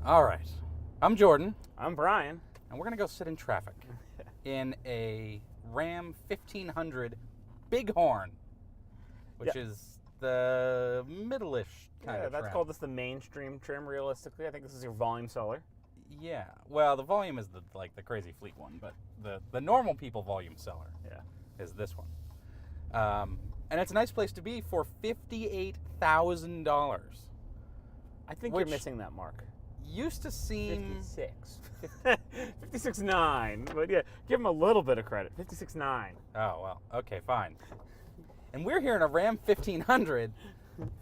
All right. I'm Jordan, I'm Brian. and we're going to go sit in traffic in a Ram 1500 Bighorn, which is the middle-ish kind of that's trim. called this the mainstream trim, realistically. I think this is your volume seller. Yeah. Well, the volume is the crazy fleet one, but the normal people volume seller is this one. And it's a nice place to be for $58,000. I think you're missing that mark. Used to seem 56. 56.9. But yeah, give him a little bit of credit. 56.9. Oh, well, okay, fine. And we're here in a Ram 1500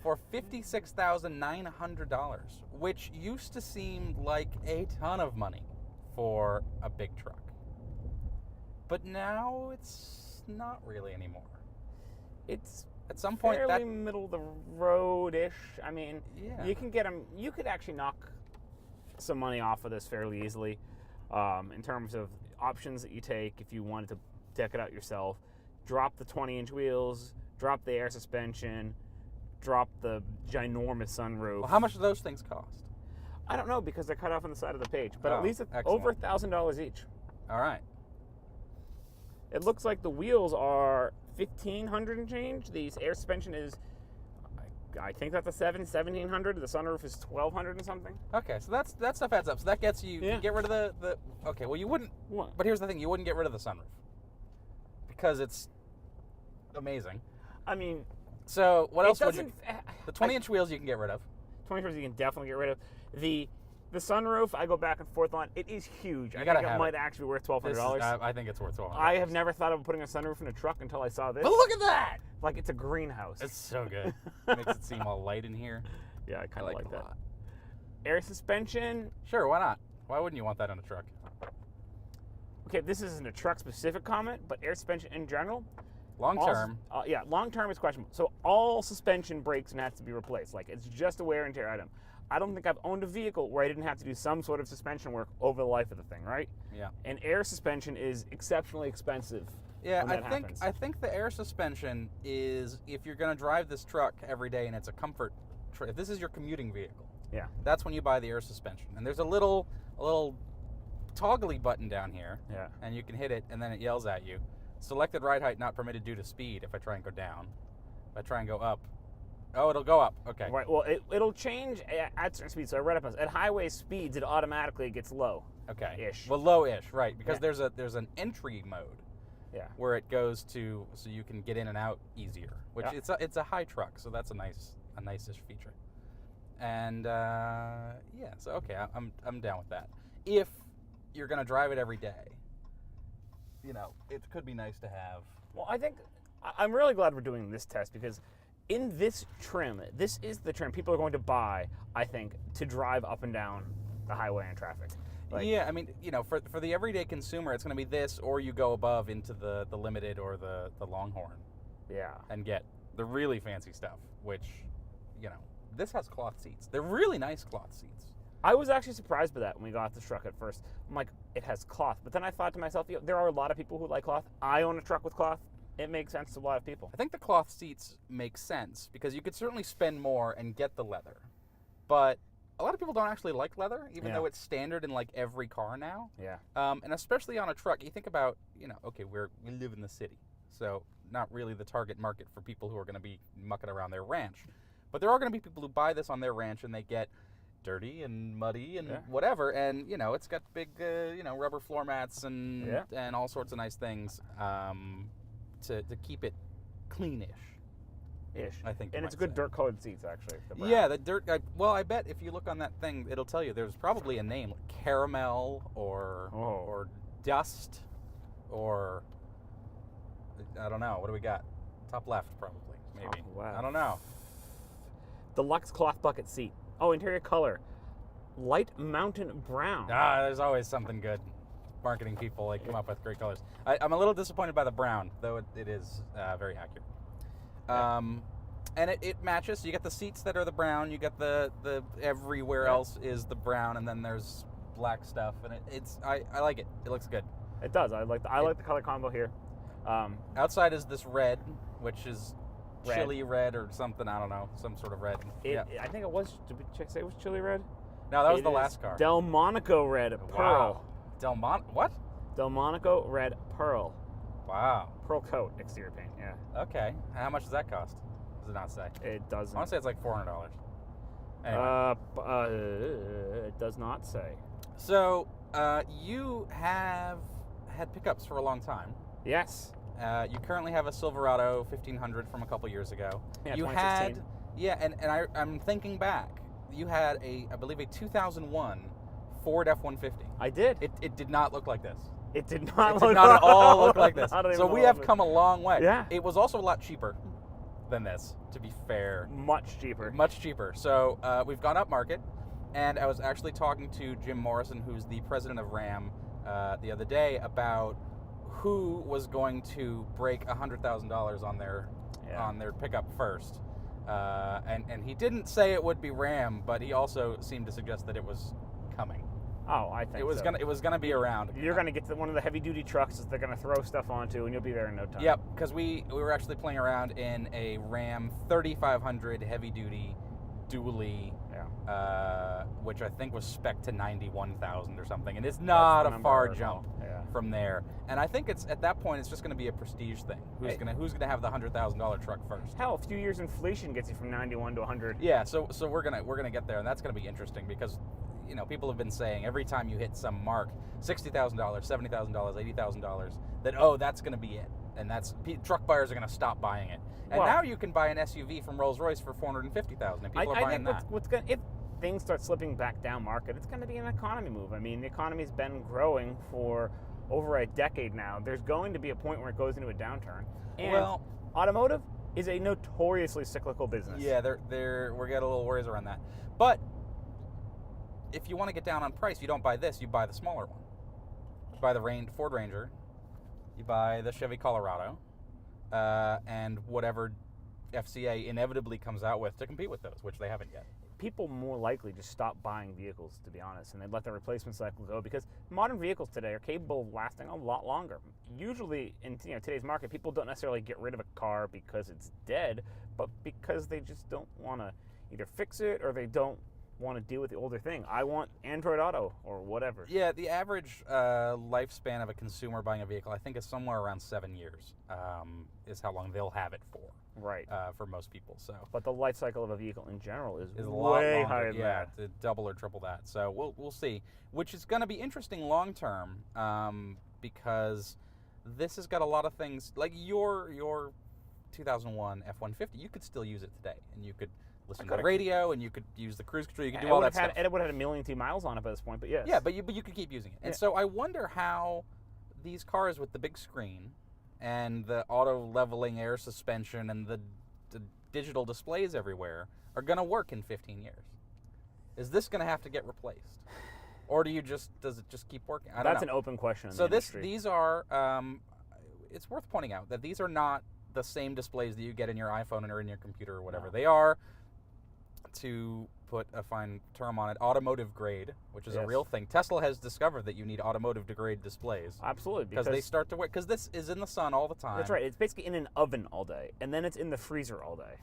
for $56,900, which used to seem like a ton of money for a big truck. But now it's not really anymore. It's at some point fairly middle of the road-ish. I mean, yeah. you can get them. You could actually knock some money off of this fairly easily, in terms of options that you take if you wanted to deck it out yourself. Drop the 20-inch wheels, drop the air suspension, drop the ginormous sunroof. Well, how much do those things cost? I don't know because they're cut off on the side of the page, but at least it's excellent. over $1,000 each. All right. It looks like the wheels are $1,500 and change. The air suspension is, I think that's a $1,700. The sunroof is $1,200 and something. Okay, so that stuff adds up. So that gets you, you get rid of the. Okay, well you wouldn't. What? But here's the thing: you wouldn't get rid of the sunroof because it's amazing. I mean, so what else would you? The The 20-inch wheels you can get rid of. 20 you can definitely get rid of. The sunroof, I go back and forth on. It is huge. I think it might actually be worth $1,200. I think it's worth $1,200. I have never thought of putting a sunroof in a truck until I saw this. But look at that! Like it's a greenhouse. It's so good. It makes it seem all light in here. Yeah, I kind of like it a that. lot. Air suspension. Sure, why not? Why wouldn't you want that on a truck? Okay, this isn't a truck-specific comment, but air suspension in general. Long term. Long term is questionable. So all suspension breaks and has to be replaced. Like it's just a wear and tear item. I don't think I've owned a vehicle where I didn't have to do some sort of suspension work over the life of the thing, right? Yeah. And air suspension is exceptionally expensive. Yeah, when that happens. I think the air suspension is if you're going to drive this truck every day and it's a comfort if this is your commuting vehicle. Yeah. That's when you buy the air suspension. And there's a little toggly button down here. Yeah. And you can hit it and then it yells at you. Selected ride height not permitted due to speed if I try and go down. If I try and go up. Oh, it'll go up. Okay. Right. Well, it'll change at certain speeds. So I read up on this. At highway speeds, it automatically gets low. Okay. Ish. Well, low-ish, right? Because there's an entry mode. Yeah. Where it goes to so you can get in and out easier. Which it's a high truck, so that's a nice-ish feature. And so okay, I'm down with that. If you're gonna drive it every day, it could be nice to have. Well, I think I'm really glad we're doing this test because in this trim, this is the trim people are going to buy, I think, to drive up and down the highway in traffic. Yeah, I mean, for the everyday consumer, it's going to be this, or you go above into the Limited or the Longhorn. Yeah. And get the really fancy stuff, which, this has cloth seats. They're really nice cloth seats. I was actually surprised by that when we got this truck at first. I'm like, it has cloth. But then I thought to myself, there are a lot of people who like cloth. I own a truck with cloth. It makes sense to a lot of people. I think the cloth seats make sense because you could certainly spend more and get the leather. But a lot of people don't actually like leather, even though it's standard in like every car now. Yeah. And especially on a truck, you think about, okay, we live in the city. So not really the target market for people who are going to be mucking around their ranch. But there are going to be people who buy this on their ranch and they get dirty and muddy and whatever, and it's got big rubber floor mats and all sorts of nice things to keep it cleanish. I think. And it's good dirt colored seats actually. Yeah, the dirt. I bet if you look on that thing, it'll tell you there's probably a name like caramel or dust or I don't know. What do we got? Top left probably maybe. Top left. I don't know. Deluxe cloth bucket seat. Oh, interior color. Light mountain brown. There's always something good. Marketing people come up with great colors. I'm a little disappointed by the brown, though it is very accurate. And it matches. You get the seats that are the brown. You get the everywhere else is the brown, and then there's black stuff. And I like it. It looks good. It does. I like the color combo here. Outside is this red, which is chili red or something. I don't know, some sort of red. I think it was. Did we say it was chili red? No, that was It the is last car. Delmonico red pearl. Wow. What? Delmonico red pearl. Wow. Pearl coat exterior paint. Yeah. Okay. How much does that cost? Does it not say? It doesn't. I want to say it's like $400. Anyway. It does not say. So, you have had pickups for a long time. Yes. You currently have a Silverado 1500 from a couple years ago. Yeah, you 2016. had, yeah, and I'm thinking back. You had I believe a 2001 Ford F-150. I did. It did not look like this. It did not. It did not at all look like this. Not even So a we little have bit. come a long way. Yeah. It was also a lot cheaper than this, to be fair. Much cheaper. Much cheaper. So we've gone up market, and I was actually talking to Jim Morrison, who's the president of Ram, the other day about who was going to break $100,000 on their pickup first. And he didn't say it would be Ram, but he also seemed to suggest that it was coming. Oh, I think It was so. gonna be around. You're gonna get to one of the heavy duty trucks that they're gonna throw stuff onto, and you'll be there in no time. Yep, because we were actually playing around in a Ram 3500 heavy duty dually, which I think was spec'd to 91,000 or something, and it's not a far jump from there. And I think it's at that point it's just going to be a prestige thing. Who's gonna have the $100,000 truck first? Hell, a few years inflation gets you from 91 to 100. Yeah, so we're gonna get there, and that's gonna be interesting because people have been saying every time you hit some mark, $60,000, $70,000, $80,000, that that's gonna be it, and truck buyers are gonna stop buying it. And now you can buy an SUV from Rolls-Royce for $450,000, and people are buying that. What's going if things start slipping back down market, it's going to be an economy move. I mean, the economy's been growing for over a decade now. There's going to be a point where it goes into a downturn. And automotive is a notoriously cyclical business. Yeah, we're getting a little worries around that. But if you want to get down on price, you don't buy this, you buy the smaller one. You buy the Ford Ranger, you buy the Chevy Colorado, and whatever FCA inevitably comes out with to compete with those, which they haven't yet. People more likely just stop buying vehicles, to be honest, and they let the replacement cycle go because modern vehicles today are capable of lasting a lot longer. Usually in today's market, people don't necessarily get rid of a car because it's dead, but because they just don't want to either fix it or they don't want to deal with the older thing. I want Android Auto or whatever. Yeah, the average lifespan of a consumer buying a vehicle, I think, is somewhere around 7 years, is how long they'll have it for. Right. For most people. So. But the life cycle of a vehicle in general is a lot way longer. higher than that. To double or triple that. So we'll see, which is going to be interesting long term, because this has got a lot of things like your 2001 F-150. You could still use it today, and you could listen to the radio, and you could use the cruise control. You could do all that stuff. It would have had 1,000,002 miles on it by this point, but yes. Yeah, but you could keep using it. And so I wonder how these cars with the big screen and the auto leveling air suspension and the digital displays everywhere are going to work in 15 years. Is this going to have to get replaced, or does it just keep working? I don't know. That's an open question. So these are. It's worth pointing out that these are not the same displays that you get in your iPhone or in your computer or whatever. No. They are, to put a fine term on it, automotive grade, which is a real thing. Tesla has discovered that you need automotive grade displays. Absolutely, because they start to work. Because this is in the sun all the time. That's right. It's basically in an oven all day, and then it's in the freezer all day.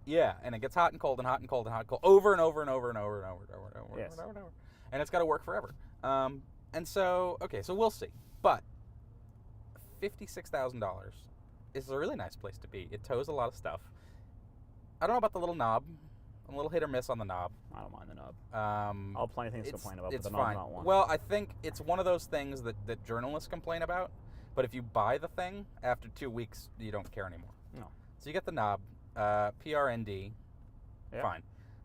Yeah, and it gets hot and cold and hot and cold and hot and cold over and over and over and over and over and over and over and over and over, and it's got to work forever. And so so we'll see. But $56,000 is a really nice place to be. It tows a lot of stuff. I don't know about the little knob. I'm a little hit or miss on the knob. I don't mind the knob. I'll have plenty of things to complain about, but it's the knob's fine. not one. Well, I think it's one of those things that journalists complain about, but if you buy the thing, after 2 weeks, you don't care anymore. No. So you get the knob, PRND, fine.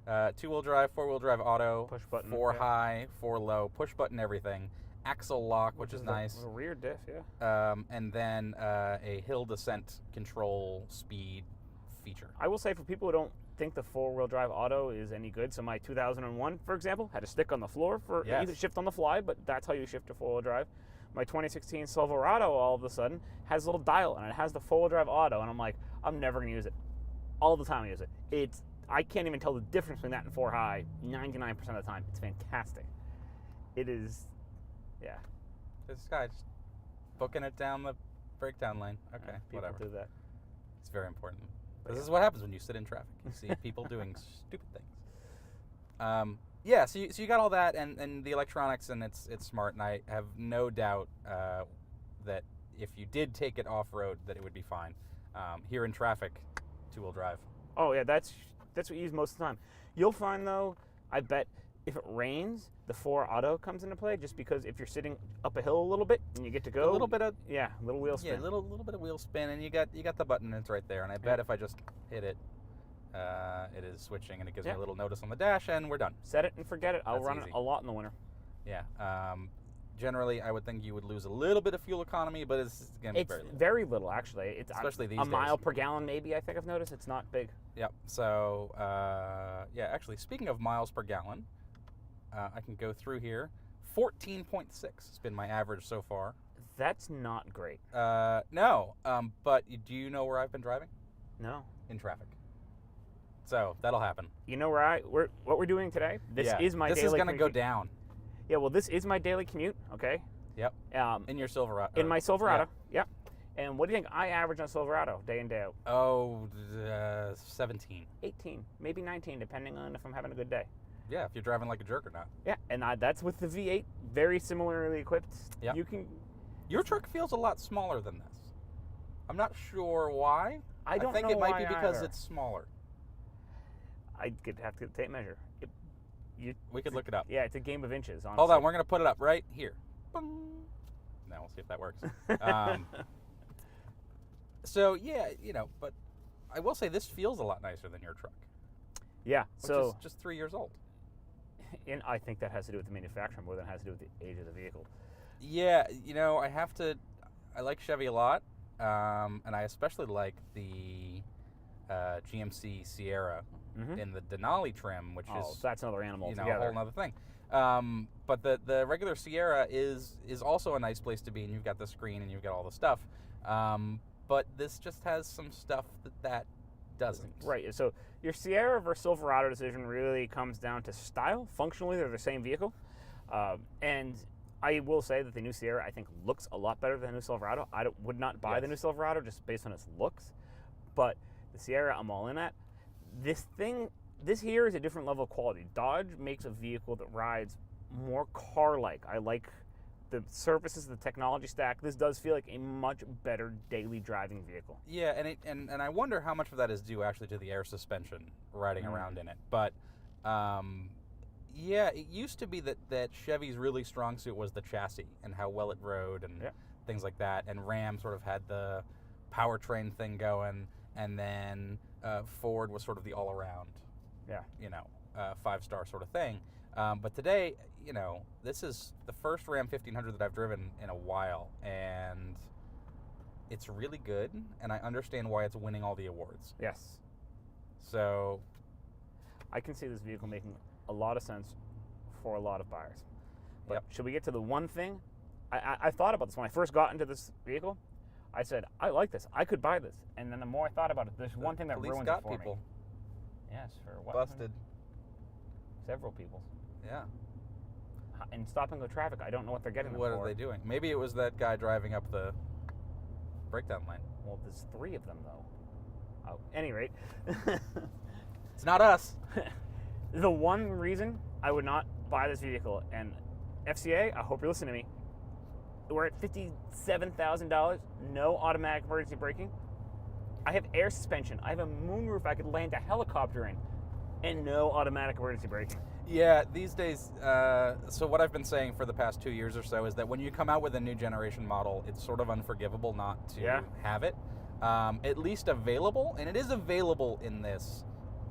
2-wheel drive, 4-wheel drive auto, push button, 4 high, 4 low, push button everything, axle lock, which is nice. A rear diff, yeah. And then a hill descent control speed feature. I will say, for people who don't think the 4-wheel drive auto is any good, so my 2001, for example, had a stick on the floor for either shift on the fly, but that's how you shift to 4-wheel drive. My 2016 Silverado, all of a sudden, has a little dial, and it has the 4-wheel drive auto, and I'm like, I'm never going to use it. All the time I use it. I can't even tell the difference between that and 4 high 99% of the time. It's fantastic. It is, yeah. This guy just booking it down the breakdown lane. Okay, people whatever. do that. It's very important. This is what happens when you sit in traffic. You see people doing stupid things. Yeah, so you got all that and the electronics, and it's smart, and I have no doubt that if you did take it off-road, that it would be fine. Here in traffic, two-wheel drive. Oh yeah, that's what you use most of the time. You'll find though, I bet if it rains, the 4 auto comes into play, just because if you're sitting up a hill a little bit and you get to go A little bit of little wheel spin. Yeah, little bit of wheel spin, and you got the button, and it's right there. And I bet if I just hit it, it is switching, and it gives me a little notice on the dash, and we're done. Set it and forget it. I'll That's run easy. it a lot in the winter. Yeah. Generally, I would think you would lose a little bit of fuel economy, but it's going to be very little. Very little, actually. It's Especially these a days. mile per gallon, maybe. I think I've noticed it's not big. Yep. So, yeah, actually, speaking of miles per gallon, I can go through here. 14.6 has been my average so far. That's not great. No, but do you know where I've been driving? No. In traffic. So that'll happen. You know what we're doing today? This is my daily. This is going to go commute. down. Yeah, well, this is my daily commute. Okay. Yep. In your Silverado. In my Silverado. Yep. And what do you think I average on Silverado day in day out? Oh, 17. 18, maybe 19, depending on if I'm having a good day. Yeah, if you're driving like a jerk or not. Yeah, and that's with the V8, very similarly equipped. Yeah. Your truck feels a lot smaller than this. I'm not sure why. I think it might be because it's smaller. I'd have to get the tape measure. We could look it up. Yeah, it's a game of inches. Honestly. Hold on, we're going to put it up right here. Boom. Now we'll see if that works. So, yeah, but I will say this feels a lot nicer than your truck. Yeah, which is just 3 years old. And I think that has to do with the manufacturer more than it has to do with the age of the vehicle. Yeah, I like Chevy a lot, and I especially like the GMC Sierra in the Denali trim, which is that's another animal a together. whole other thing. But the regular Sierra is also a nice place to be, and you've got the screen and you've got all the stuff. But this just has some stuff that doesn't. Right. So your Sierra versus Silverado decision really comes down to style. Functionally, they're the same vehicle, and I will say that the new Sierra, I think, looks a lot better than the new Silverado. I would not buy the new Silverado just based on its looks, but the Sierra, I'm all in at. This here is a different level of quality. Dodge makes a vehicle that rides more car-like. I like the surfaces, the technology stack. This does feel like a much better daily driving vehicle. Yeah, and I wonder how much of that is due actually to the air suspension riding around in it. But yeah, it used to be that Chevy's really strong suit was the chassis and how well it rode and things like that. And Ram sort of had the powertrain thing going, and then Ford was sort of the all-around, 5-star sort of thing. But today, this is the first Ram 1500 that I've driven in a while, and it's really good, and I understand why it's winning all the awards. Yes. So I can see this vehicle making a lot of sense for a lot of buyers. But should we get to the one thing? I thought about this when I first got into this vehicle. I said, I like this. I could buy this. And then the more I thought about it, there's one thing that ruins it for people. me. Yes, for what? Busted. Several people. Yeah. And stop and go traffic, I don't know what they're getting them for. What are they doing? Maybe it was that guy driving up the breakdown lane. Well, there's 3 of them, though. Oh, at any rate. It's not us. The one reason I would not buy this vehicle, and FCA, I hope you're listening to me, we're at $57,000, no automatic emergency braking. I have air suspension. I have a moonroof I could land a helicopter in, and no automatic emergency braking. Yeah, these days, so what I've been saying for the past 2 years or so is that when you come out with a new generation model, it's sort of unforgivable not to have it. At least available, and it is available in this,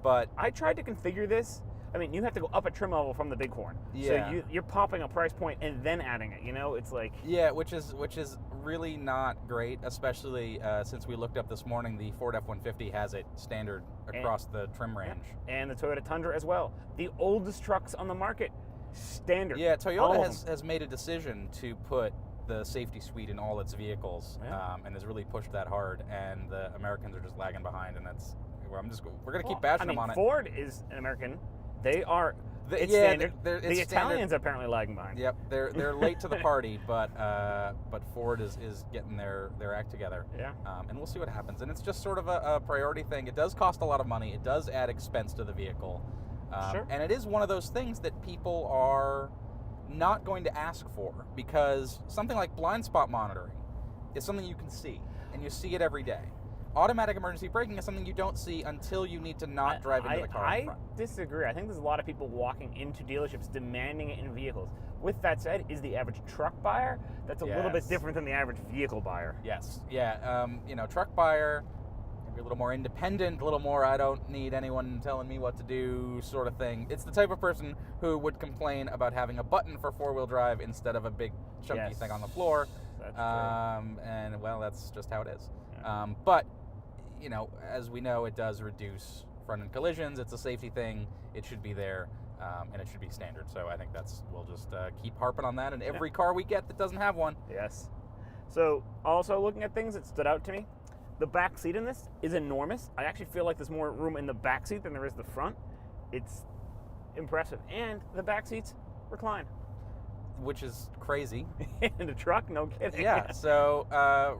but I tried to configure this. I mean, you have to go up a trim level from the Bighorn. Yeah. So you're popping a price point and then adding it, It's like... Yeah, which is really not great, especially since we looked up this morning, the Ford F-150 has it standard across the trim range. And the Toyota Tundra as well. The oldest trucks on the market, standard. Yeah, Toyota has made a decision to put the safety suite in all its vehicles, and has really pushed that hard, and the Americans are just lagging behind, and we're going to keep bashing them on it. Ford is an American. They are... It's yeah, standard. The Italians are apparently lagging behind. Yep, they're late to the party, but Ford is getting their act together. Yeah. And we'll see what happens. And it's just sort of a priority thing. It does cost a lot of money. It does add expense to the vehicle. Sure. And it is one of those things that people are not going to ask for, because something like blind spot monitoring is something you can see, and you see it every day. Automatic emergency braking is something you don't see until you need to not drive into the car in front. I disagree. I think there's a lot of people walking into dealerships demanding it in vehicles. With that said, is the average truck buyer, that's a little bit different than the average vehicle buyer. Yes. Yeah. Truck buyer, maybe a little more independent, a little more I don't need anyone telling me what to do sort of thing. It's the type of person who would complain about having a button for four-wheel drive instead of a big chunky thing on the floor. That's true. And, well, that's just how it is. Yeah. But, as we know, it does reduce front-end collisions. It's a safety thing. It should be there. And it should be standard. So I think we'll just keep harping on that in every car we get that doesn't have one. Yes. So also looking at things that stood out to me, the back seat in this is enormous. I actually feel like there's more room in the back seat than there is the front. It's impressive. And the back seats recline. Which is crazy. In a truck? No kidding. Yeah, so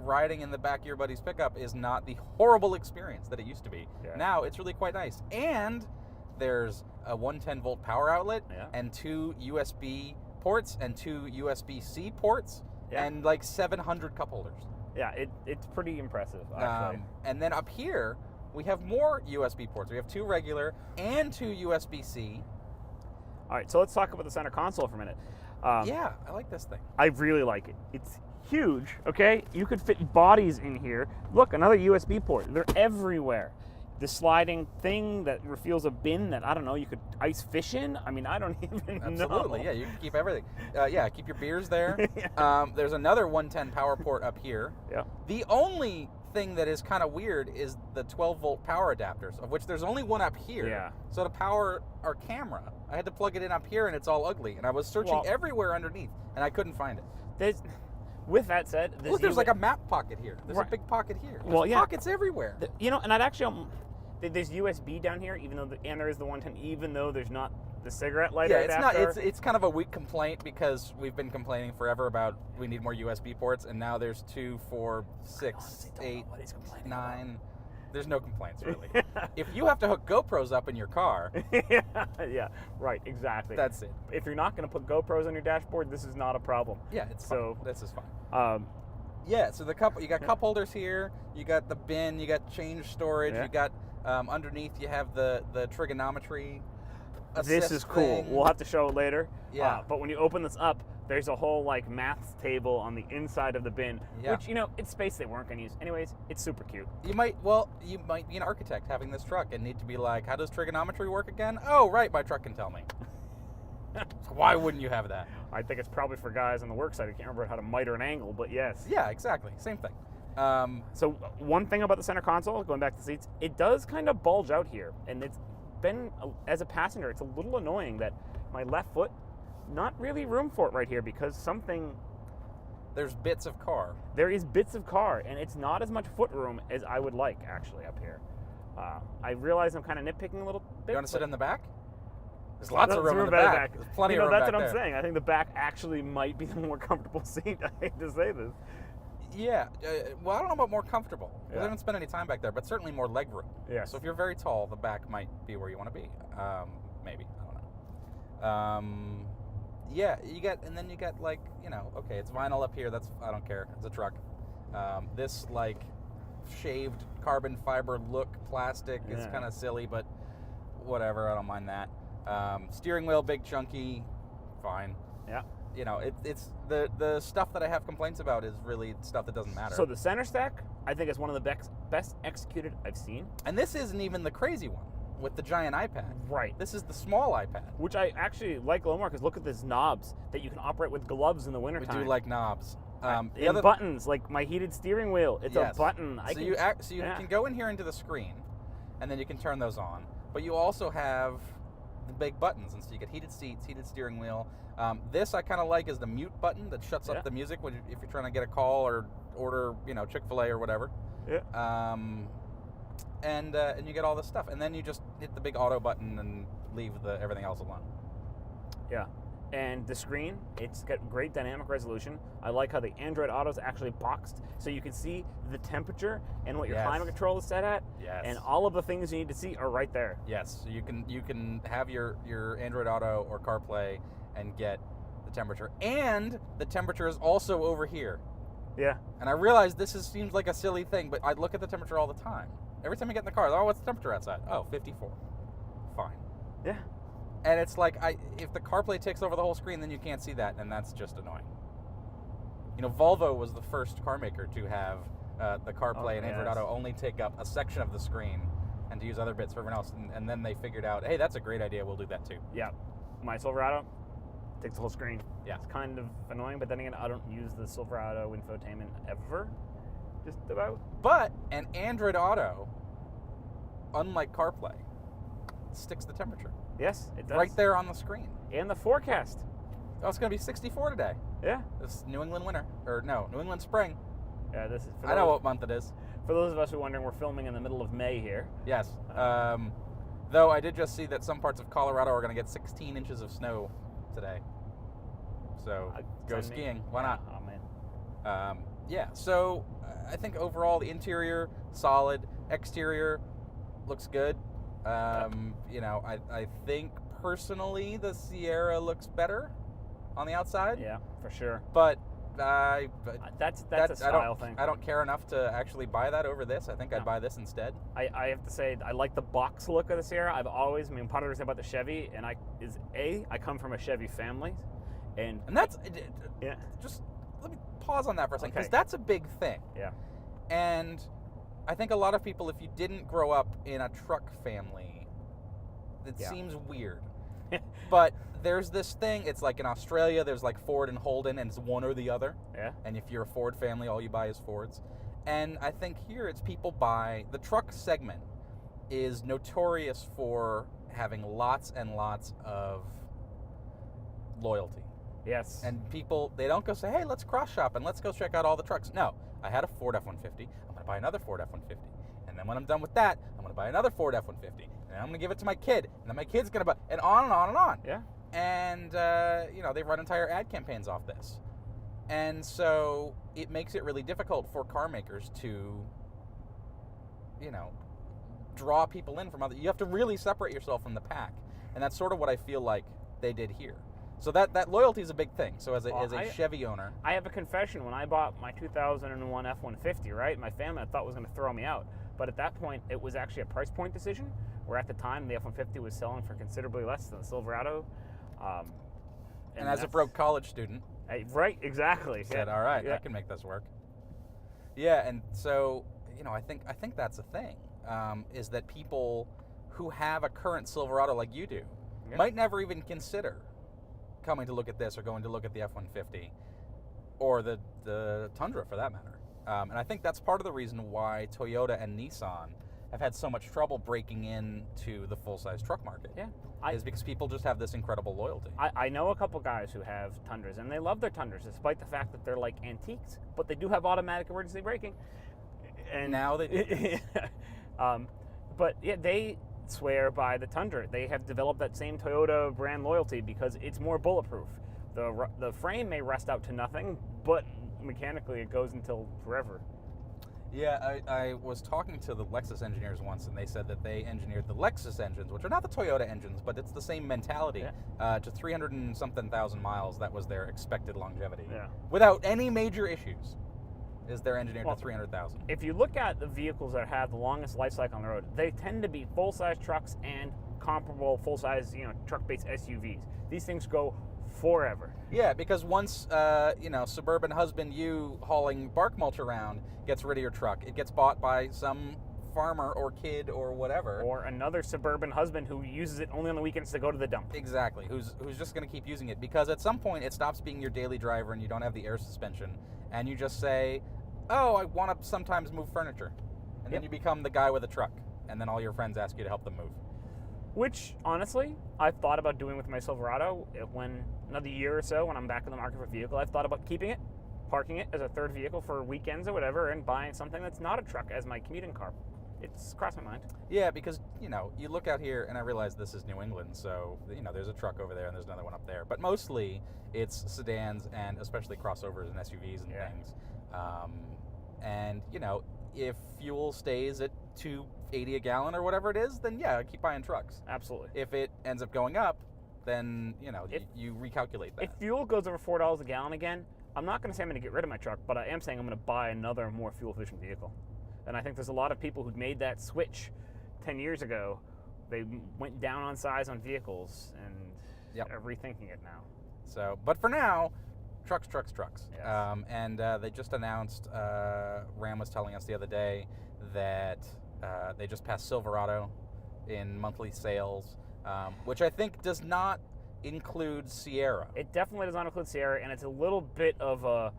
riding in the back of your buddy's pickup is not the horrible experience that it used to be. Yeah. Now it's really quite nice. And there's a 110-volt power outlet and 2 USB ports and 2 USB-C ports and like 700 cup holders. Yeah, it's pretty impressive, actually. And then up here, we have more USB ports. We have 2 regular and 2 USB-C. All right, so let's talk about the center console for a minute. Yeah, I like this thing. I really like it. It's huge, okay? You could fit bodies in here. Look, another USB port. They're everywhere. The sliding thing that refuels a bin that, I don't know, you could ice fish in. I mean, I don't even know. Absolutely, yeah, you can keep everything. Keep your beers there. There's another 110 power port up here. Yeah. The only thing that is kind of weird is the 12-volt power adapters, of which there's only one up here. Yeah. So to power our camera, I had to plug it in up here, and it's all ugly. And I was searching everywhere underneath, and I couldn't find it. With that said, there's like a map pocket here. There's a big pocket here. There's pockets everywhere. And I'd actually... There's USB down here, and there is the 110, even though there's not the cigarette lighter adapter. It's kind of a weak complaint, because we've been complaining forever about we need more USB ports, and now there's 2, 4, 6, 8, 9. There's no complaints, really. If you have to hook GoPros up in your car... Yeah, right, exactly. That's it. If you're not going to put GoPros on your dashboard, this is not a problem. Yeah, it's fine. This is fine. So you got cup holders here, you got the bin, you got change storage, you got... underneath, you have the trigonometry assist This is cool. thing. We'll have to show it later. Yeah. But when you open this up, there's a whole maths table on the inside of the bin, which it's space they weren't going to use. Anyways, it's super cute. You might be an architect having this truck and need to be like, how does trigonometry work again? Oh, right, my truck can tell me. So why wouldn't you have that? I think it's probably for guys on the work site who can't remember how to miter an angle, but yes. Yeah, exactly. Same thing. So one thing about the center console, going back to the seats, it does kind of bulge out here. And it's been, as a passenger, it's a little annoying that my left foot, not really room for it right here, because there's bits of car. There is bits of car, and it's not as much foot room as I would like, actually, up here. I realize I'm kind of nitpicking a little bit. You want to sit in the back? There's lots of room in the back. There's plenty of room back there. That's what I'm saying. I think the back actually might be the more comfortable seat. I hate to say this. Yeah, well, I don't know about more comfortable, because I haven't spent any time back there, but certainly more leg room. Yeah. So if you're very tall, the back might be where you want to be. Maybe, I don't know. You got okay, it's vinyl up here. I don't care. It's a truck. This shaved carbon fiber look plastic is kind of silly, but whatever. I don't mind that. Steering wheel, big, chunky, fine. Yeah. It's the stuff that I have complaints about is really stuff that doesn't matter. So the center stack, I think, is one of the best executed I've seen. And this isn't even the crazy one with the giant iPad. Right. This is the small iPad. Which I actually like a little more, because look at these knobs that you can operate with gloves in the wintertime. We do like knobs. Buttons, like my heated steering wheel. It's a button. You can go in here into the screen, and then you can turn those on. But you also have the big buttons, and so you get heated seats, heated steering wheel. This I kind of like is the mute button that shuts up the music if you're trying to get a call or order, Chick-fil-A or whatever. Yeah. And you get all this stuff, and then you just hit the big auto button and leave everything else alone. Yeah. And the screen, it's got great dynamic resolution. I like how the Android Auto is actually boxed, so you can see the temperature and what your climate control is set at. Yes. And all of the things you need to see are right there. Yes. So you can have your Android Auto or CarPlay and get the temperature. And the temperature is also over here. Yeah. And I realize seems like a silly thing, but I look at the temperature all the time. Every time I get in the car, what's the temperature outside? Oh, 54. Fine. Yeah. And it's like, if the CarPlay takes over the whole screen, then you can't see that, and that's just annoying. You know, Volvo was the first car maker to have the CarPlay and Android Auto only take up a section of the screen and to use other bits for everyone else. And then they figured out, hey, that's a great idea, we'll do that too. Yeah. My Silverado takes the whole screen. Yeah. It's kind of annoying, but then again, I don't use the Silverado infotainment ever. Just about. But an Android Auto, unlike CarPlay, sticks the temperature. Yes, it does. Right there on the screen. And the forecast. Oh, it's going to be 64 today. Yeah. This New England winter. Or no, New England spring. Yeah, this is. I know what month it is. For those of us who are wondering, we're filming in the middle of May here. Yes. Though I did just see that some parts of Colorado are going to get 16 inches of snow today. So go skiing. Why not? Oh, man. Yeah, so I think overall the interior, solid. Exterior looks good. You know, I think personally the Sierra looks better on the outside. Yeah, for sure. But that's a style thing. I don't care enough to actually buy that over this. I think I'd buy this instead. I have to say, I like the box look of the Sierra. Part of the reason about the Chevy, and I come from a Chevy family, and that's yeah. Just let me pause on that for a second, because Okay. that's a big thing. Yeah. And I think a lot of people, if you didn't grow up in a truck family, it seems weird. But there's this thing, it's like in Australia, there's like Ford and Holden, and it's one or the other. Yeah. And if you're a Ford family, all you buy is Fords. And I think here it's people buy, the truck segment is notorious for having lots and lots of loyalty. Yes. And people, they don't go say, hey, let's cross shop and let's go check out all the trucks. No, I had a Ford F-150. I'm going to buy another Ford F-150. And then when I'm done with that, I'm going to buy another Ford F-150. And I'm going to give it to my kid. And then my kid's going to buy, and on and on and on. Yeah. And, you know, they run entire ad campaigns off this. And so it makes it really difficult for car makers to, you know, draw people in from other. You have to really separate yourself from the pack. And that's sort of what I feel like they did here. So that loyalty is a big thing. So as a Chevy owner, I have a confession. When I bought my 2001 F-150, right, my family I thought was going to throw me out. But at that point, it was actually a price point decision, where at the time the F-150 was selling for considerably less than the Silverado. And as a broke college student, right, exactly. said, all right, I can make this work. Yeah, and so, you know, I think that's a thing, is that people who have a current Silverado like you do might never even consider coming to look at this or going to look at the F-150 or the Tundra for that matter. And I think that's part of the reason why Toyota and Nissan have had so much trouble breaking into the full-size truck market. Yeah. Is because people just have this incredible loyalty. I know a couple guys who have Tundras, and they love their Tundras, despite the fact that they're like antiques, but they do have automatic emergency braking. And now they do. But yeah, they swear by the Tundra. They have developed that same Toyota brand loyalty because it's more bulletproof. The frame may rust out to nothing, but mechanically it goes until forever. Yeah, I was talking to the Lexus engineers once, and they said that they engineered the Lexus engines, which are not the Toyota engines, but it's the same mentality, to 300 and something thousand miles. That was their expected longevity. Yeah. Without any major issues, is they're engineered to 300,000. If you look at the vehicles that have the longest life cycle on the road, they tend to be full-size trucks and comparable full-size, truck-based SUVs. These things go forever. Yeah, because once, suburban husband you hauling bark mulch around gets rid of your truck, it gets bought by some farmer or kid or whatever. Or another suburban husband who uses it only on the weekends to go to the dump. Exactly, who's just going to keep using it, because at some point it stops being your daily driver and you don't have the air suspension, and you just say, oh, I want to sometimes move furniture. And then you become the guy with a truck, and then all your friends ask you to help them move. Which, honestly, I've thought about doing with my Silverado. When another year or so, when I'm back in the market for a vehicle, I've thought about keeping it, parking it as a third vehicle for weekends or whatever, and buying something that's not a truck as my commuting car. It's crossed my mind. Yeah, because, you know, you look out here, and I realize this is New England, so, you know, there's a truck over there and there's another one up there. But mostly, it's sedans and especially crossovers and SUVs and things. And, you know, if fuel stays at $2.80 a gallon or whatever it is, then yeah, keep buying trucks. Absolutely. If it ends up going up, then, you know, you recalculate that. If fuel goes over $4 a gallon again, I'm not going to say I'm going to get rid of my truck, but I am saying I'm going to buy another more fuel-efficient vehicle. And I think there's a lot of people who'd made that switch 10 years ago. They went down on size on vehicles and are rethinking it now. So, but for now, trucks. Yes. And they just announced, Ram was telling us the other day that they just passed Silverado in monthly sales, which I think does not include Sierra. It definitely does not include Sierra, and it's a little bit of a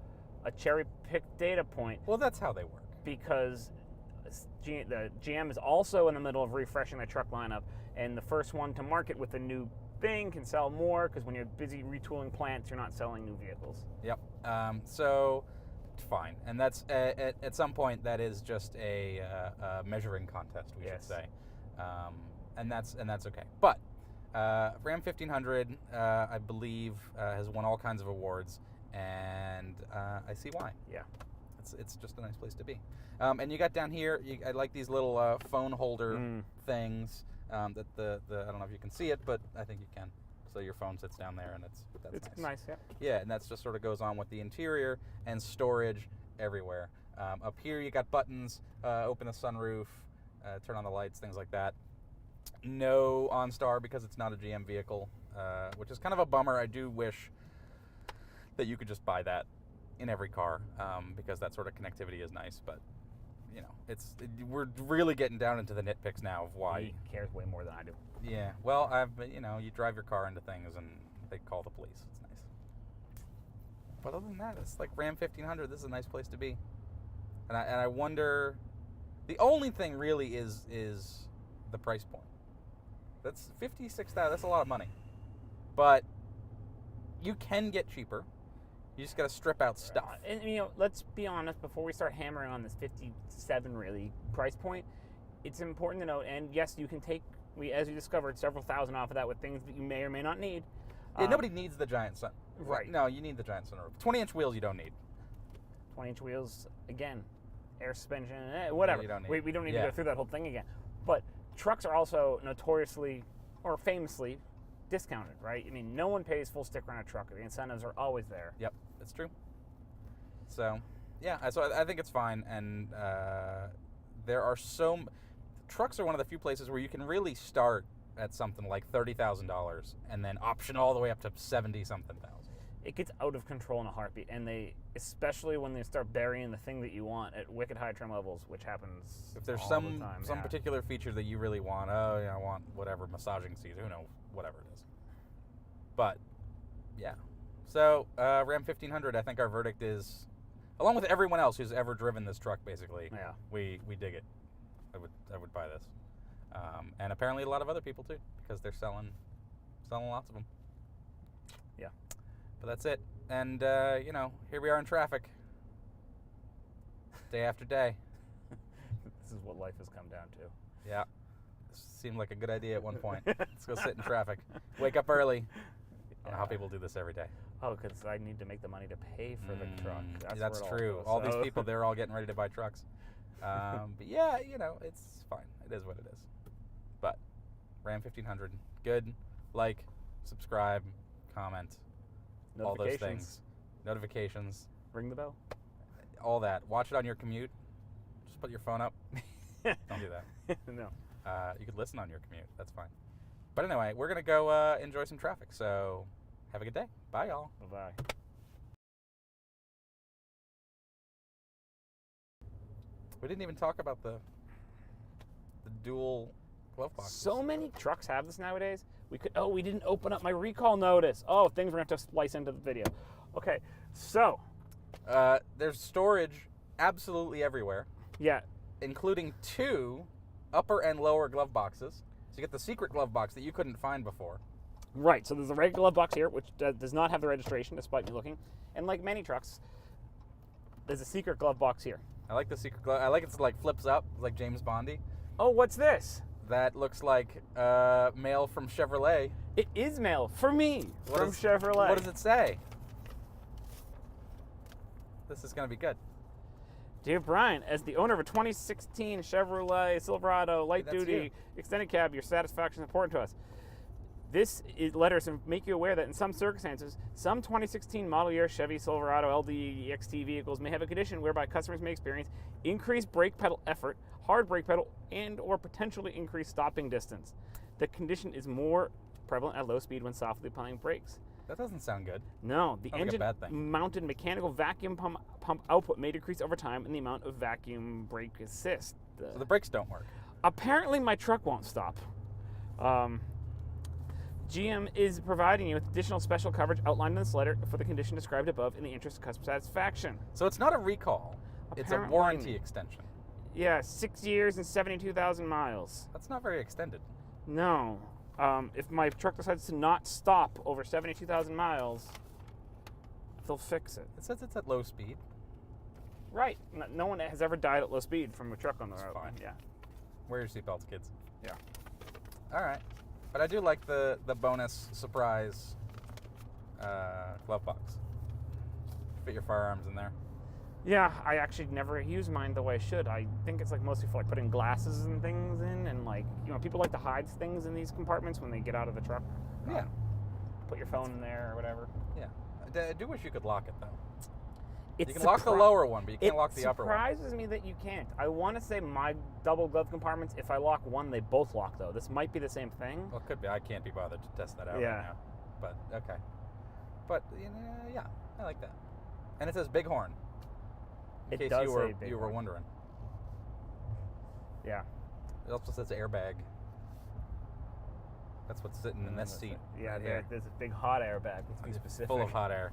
cherry-picked data point. Well, that's how they work. Because the GM is also in the middle of refreshing their truck lineup, and the first one to market with a new thing can sell more, because when you're busy retooling plants, you're not selling new vehicles. Yep. So, fine. And that's, at some point, that is just a measuring contest, we should say. And that's okay. But Ram 1500, I believe, has won all kinds of awards, and I see why. Yeah. It's just a nice place to be. And you got down here, I like these little phone holder things that I don't know if you can see it, but I think you can. So your phone sits down there, and that's nice. Yeah. Yeah, and that's just sort of goes on with the interior and storage everywhere. Up here you got buttons, open the sunroof, turn on the lights, things like that. No OnStar because it's not a GM vehicle, which is kind of a bummer. I do wish that you could just buy that in every car, because that sort of connectivity is nice. But, you know, we're really getting down into the nitpicks now of why. He cares way more than I do. Yeah, well, you know, you drive your car into things and they call the police. It's nice. But other than that, it's like Ram 1500. This is a nice place to be. And I wonder, the only thing really is the price point. That's $56,000. That's a lot of money. But you can get cheaper. You just got to strip out stuff. And, you know, let's be honest, before we start hammering on this 57 really price point, it's important to note, and yes, you can take, as you discovered, several thousand off of that with things that you may or may not need. Yeah, nobody needs the giant sun. Right. No, you need the giant sunroof. 20-inch wheels you don't need. 20-inch wheels, again, air suspension, whatever. Yeah, you don't need. We don't need to go through that whole thing again. But trucks are also notoriously, or famously, discounted, right? I mean, no one pays full sticker on a truck. The incentives are always there. Yep, that's true. So, yeah, so I think it's fine. And there are trucks are one of the few places where you can really start at something like $30,000 and then option all the way up to 70-something thousand. It gets out of control in a heartbeat, and especially when they start burying the thing that you want at wicked high trim levels, which happens if there's all some the time, particular feature that you really want, I want whatever massaging seat, who knows, whatever it is. But yeah, so Ram 1500, I think our verdict is, along with everyone else who's ever driven this truck, basically, we dig it. I would buy this, and apparently a lot of other people too, because they're selling lots of them. Yeah. But that's it. And, you know, here we are in traffic. Day after day. This is what life has come down to. Yeah. This seemed like a good idea at one point. Let's go sit in traffic. Wake up early. I don't know how people do this every day. Oh, because I need to make the money to pay for the truck. That's true. All these people, they're all getting ready to buy trucks. But yeah, you know, it's fine. It is what it is. But Ram 1500, good. Like, subscribe, comment. All those things. Notifications. Ring the bell. All that. Watch it on your commute. Just put your phone up. Don't do that. No. You could listen on your commute. That's fine. But anyway, we're going to go enjoy some traffic. So have a good day. Bye, y'all. Bye-bye. We didn't even talk about the dual glove boxes. So many trucks have this nowadays. We didn't open up my recall notice. Oh, things we're going to have to splice into the video. Okay, so. There's storage absolutely everywhere. Yeah. Including 2 upper and lower glove boxes. So you get the secret glove box that you couldn't find before. Right, so there's a regular glove box here, which does not have the registration, despite me looking. And like many trucks, there's a secret glove box here. I like the secret glove. I like it's like flips up, like James Bondy. Oh, what's this? That looks like mail from Chevrolet. It is mail for me What from does- Chevrolet. What does it say? This is going to be good. Dear Brian, as the owner of a 2016 Chevrolet Silverado light That's duty you. extended cab, your satisfaction is important to us. This letter is to make you aware that in some circumstances, some 2016 model year Chevy Silverado LD XT vehicles may have a condition whereby customers may experience increased brake pedal effort, hard brake pedal, and or potentially increased stopping distance. The condition is more prevalent at low speed when softly applying brakes. That doesn't sound good. No, the Sounds like a bad thing. engine-mounted mechanical vacuum pump output may decrease over time in the amount of vacuum brake assist. So the brakes don't work. Apparently, my truck won't stop. GM is providing you with additional special coverage outlined in this letter for the condition described above in the interest of customer satisfaction. So it's not a recall. It's a Apparently- warranty extension. Yeah, 6 years and 72,000 miles. That's not very extended. No. If my truck decides to not stop over 72,000 miles, they'll fix it. It says it's at low speed. Right. No one has ever died at low speed from a truck on the That's road. fine. Yeah. Wear your seatbelts, kids. Yeah. All right. But I do like the bonus surprise glove box. Fit your firearms in there. Yeah, I actually never use mine the way I should. I think it's like mostly for like putting glasses and things in, and like, you know, people like to hide things in these compartments when they get out of the truck. Yeah. Put your phone in there or whatever. Yeah. I do wish you could lock it though. It's You can lock the lower one, but you can't lock the upper one. It surprises me that you can't. I want to say my double glove compartments, if I lock one, they both lock though. This might be the same thing. Well, it could be. I can't be bothered to test that out Yeah. right now. But okay. But yeah, I like that. And it says Bighorn. In It case does you say were Bighorn. wondering. Yeah. It also says airbag. That's what's sitting in this seat. Yeah, right here. there's a big hot airbag. Let's be It's specific. full of hot air.